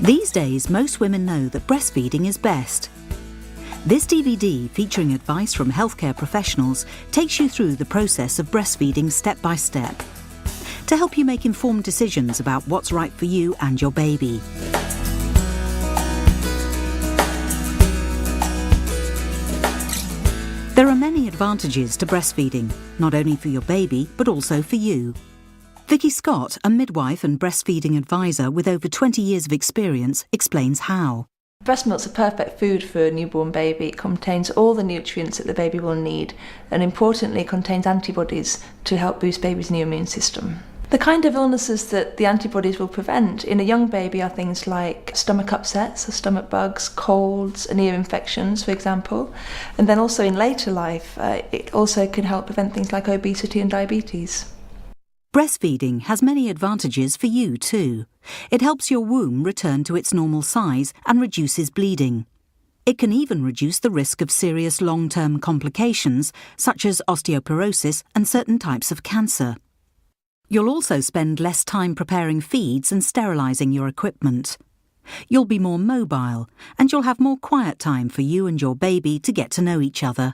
These days, most women know that breastfeeding is best. This DVD, featuring advice from healthcare professionals, takes you through the process of breastfeeding step by step to help you make informed decisions about what's right for you and your baby. There are many advantages to breastfeeding, not only for your baby, but also for you. Vicky Scott, a midwife and breastfeeding advisor with over 20 years of experience, explains how. Breast milk's a perfect food for a newborn baby. It contains all the nutrients that the baby will need, and importantly contains antibodies to help boost baby's new immune system. The kind of illnesses that the antibodies will prevent in a young baby are things like stomach upsets, so stomach bugs, colds and ear infections, for example. And then also in later life, it also can help prevent things like obesity and diabetes. Breastfeeding has many advantages for you too. It helps your womb return to its normal size and reduces bleeding. It can even reduce the risk of serious long-term complications such as osteoporosis and certain types of cancer. You'll also spend less time preparing feeds and sterilising your equipment. You'll be more mobile and you'll have more quiet time for you and your baby to get to know each other.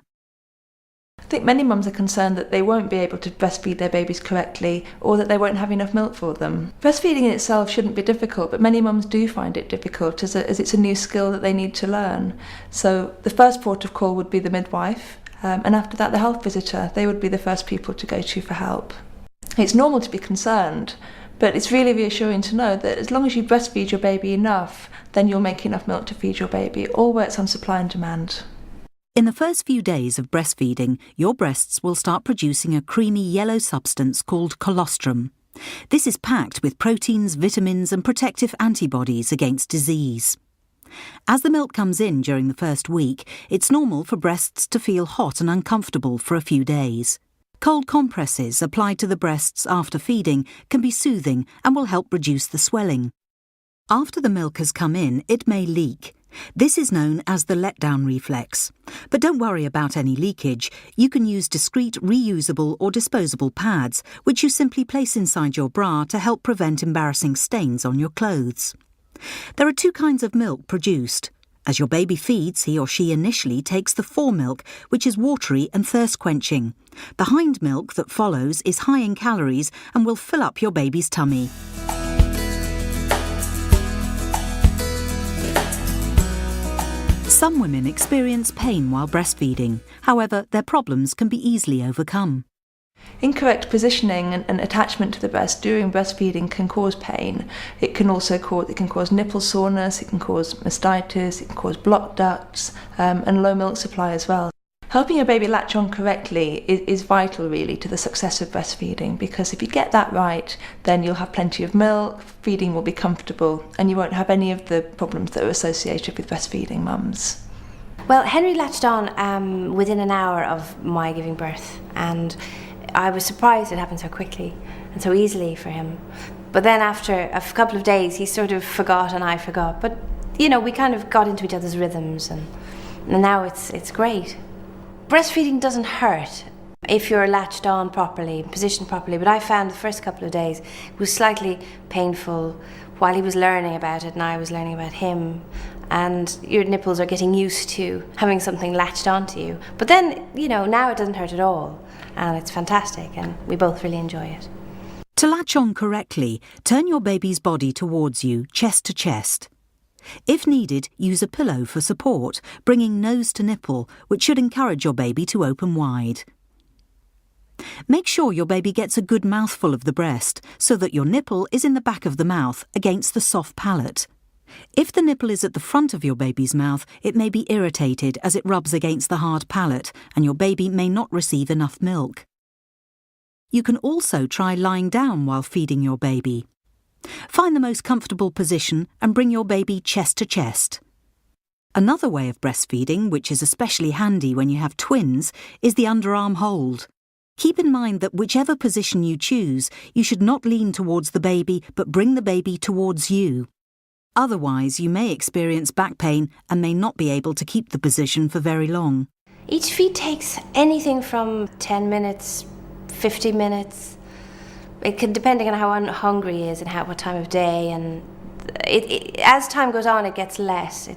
I think many mums are concerned that they won't be able to breastfeed their babies correctly or that they won't have enough milk for them. Breastfeeding in itself shouldn't be difficult, but many mums do find it difficult as it's a new skill that they need to learn. So the first port of call would be the midwife, and after that the health visitor. They would be the first people to go to for help. It's normal to be concerned, but it's really reassuring to know that as long as you breastfeed your baby enough, then you'll make enough milk to feed your baby. It all works on supply and demand. In the first few days of breastfeeding, your breasts will start producing a creamy yellow substance called colostrum. This is packed with proteins, vitamins and protective antibodies against disease. As the milk comes in during the first week, it's normal for breasts to feel hot and uncomfortable for a few days. Cold compresses applied to the breasts after feeding can be soothing and will help reduce the swelling. After the milk has come in, it may leak. This is known as the letdown reflex. But don't worry about any leakage. You can use discreet reusable or disposable pads, which you simply place inside your bra to help prevent embarrassing stains on your clothes. There are two kinds of milk produced. As your baby feeds, he or she initially takes the foremilk, which is watery and thirst-quenching. The hind milk that follows is high in calories and will fill up your baby's tummy. Some women experience pain while breastfeeding. However, their problems can be easily overcome. Incorrect positioning and attachment to the breast during breastfeeding can cause pain. It can cause nipple soreness, it can cause mastitis, it can cause blocked ducts and low milk supply as well. Helping your baby latch on correctly is vital really to the success of breastfeeding, because if you get that right, then you'll have plenty of milk, feeding will be comfortable, and you won't have any of the problems that are associated with breastfeeding mums. Well, Henry latched on within an hour of my giving birth, and I was surprised it happened so quickly and so easily for him. But then after a couple of days, he sort of forgot and I forgot. But, you know, we kind of got into each other's rhythms, and now it's great. Breastfeeding doesn't hurt if you're latched on properly, positioned properly, but I found the first couple of days it was slightly painful while he was learning about it and I was learning about him, and your nipples are getting used to having something latched onto you. But then, you know, now it doesn't hurt at all, and it's fantastic, and we both really enjoy it. To latch on correctly, turn your baby's body towards you, chest to chest. If needed, use a pillow for support, bringing nose to nipple, which should encourage your baby to open wide. Make sure your baby gets a good mouthful of the breast so that your nipple is in the back of the mouth against the soft palate. If the nipple is at the front of your baby's mouth, it may be irritated as it rubs against the hard palate and your baby may not receive enough milk. You can also try lying down while feeding your baby. Find the most comfortable position and bring your baby chest to chest. Another way of breastfeeding, which is especially handy when you have twins, is the underarm hold. Keep in mind that whichever position you choose, you should not lean towards the baby but bring the baby towards you. Otherwise, you may experience back pain and may not be able to keep the position for very long. Each feed takes anything from 10 minutes, 50 minutes. It can, depending on how hungry he is and what time of day and as time goes on, it gets less.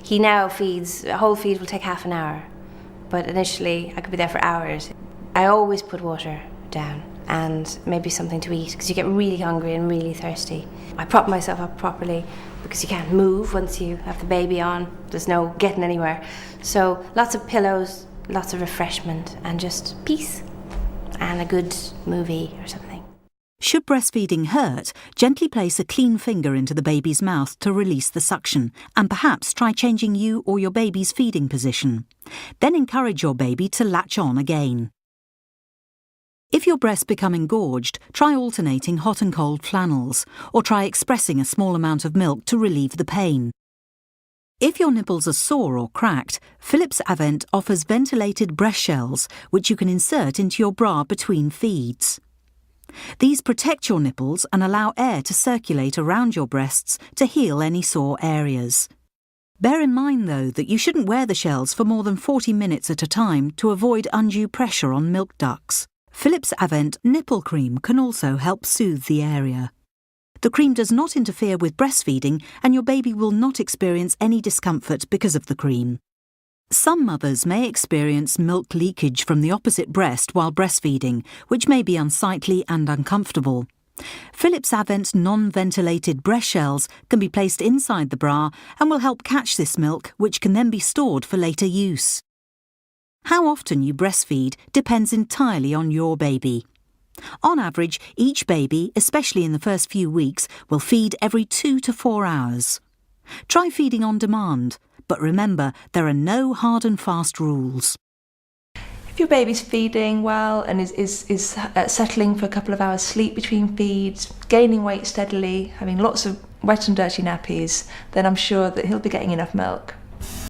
He now feeds, a whole feed will take half an hour, but initially I could be there for hours. I always put water down and maybe something to eat, because you get really hungry and really thirsty. I prop myself up properly, because you can't move once you have the baby on. There's no getting anywhere. So lots of pillows, lots of refreshment, and just peace and a good movie or something. Should breastfeeding hurt, gently place a clean finger into the baby's mouth to release the suction, and perhaps try changing you or your baby's feeding position. Then encourage your baby to latch on again. If your breasts become engorged, try alternating hot and cold flannels, or try expressing a small amount of milk to relieve the pain. If your nipples are sore or cracked, Philips Avent offers ventilated breast shells, which you can insert into your bra between feeds. These protect your nipples and allow air to circulate around your breasts to heal any sore areas. Bear in mind, though, that you shouldn't wear the shells for more than 40 minutes at a time to avoid undue pressure on milk ducts. Philips Avent nipple cream can also help soothe the area. The cream does not interfere with breastfeeding, and your baby will not experience any discomfort because of the cream. Some mothers may experience milk leakage from the opposite breast while breastfeeding, which may be unsightly and uncomfortable. Philips Avent non-ventilated breast shells can be placed inside the bra and will help catch this milk, which can then be stored for later use. How often you breastfeed depends entirely on your baby. On average, each baby, especially in the first few weeks, will feed every 2 to 4 hours. Try feeding on demand, but remember there are no hard and fast rules. If your baby's feeding well and is settling for a couple of hours sleep between feeds, gaining weight steadily, having lots of wet and dirty nappies, then I'm sure that he'll be getting enough milk.